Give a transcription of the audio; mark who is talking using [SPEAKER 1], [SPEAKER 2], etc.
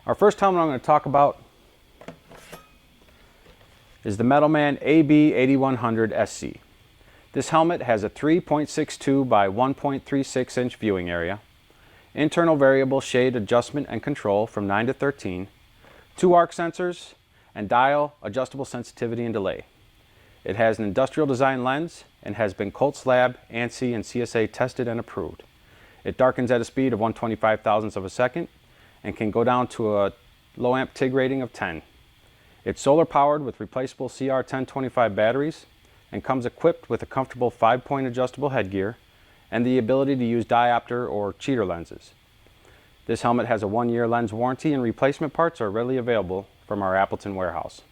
[SPEAKER 1] Our first helmet I'm going to talk about is the Metalman AB8100SC. This helmet has a 3.62 by 1.36 inch viewing area, internal variable shade adjustment and control from 9 to 13, 2 arc sensors, and dial adjustable sensitivity and delay. It has an industrial design lens and has been Colt Slab, ANSI, and CSA tested and approved. It darkens at a speed of 1/25 thousandths of a second and can go down to a low amp TIG rating of 10. It's solar powered with replaceable CR1025 batteries and comes equipped with a comfortable 5-point adjustable headgear and the ability to use diopter or cheater lenses. This helmet has a 1-year lens warranty and replacement parts are readily available from our Appleton warehouse.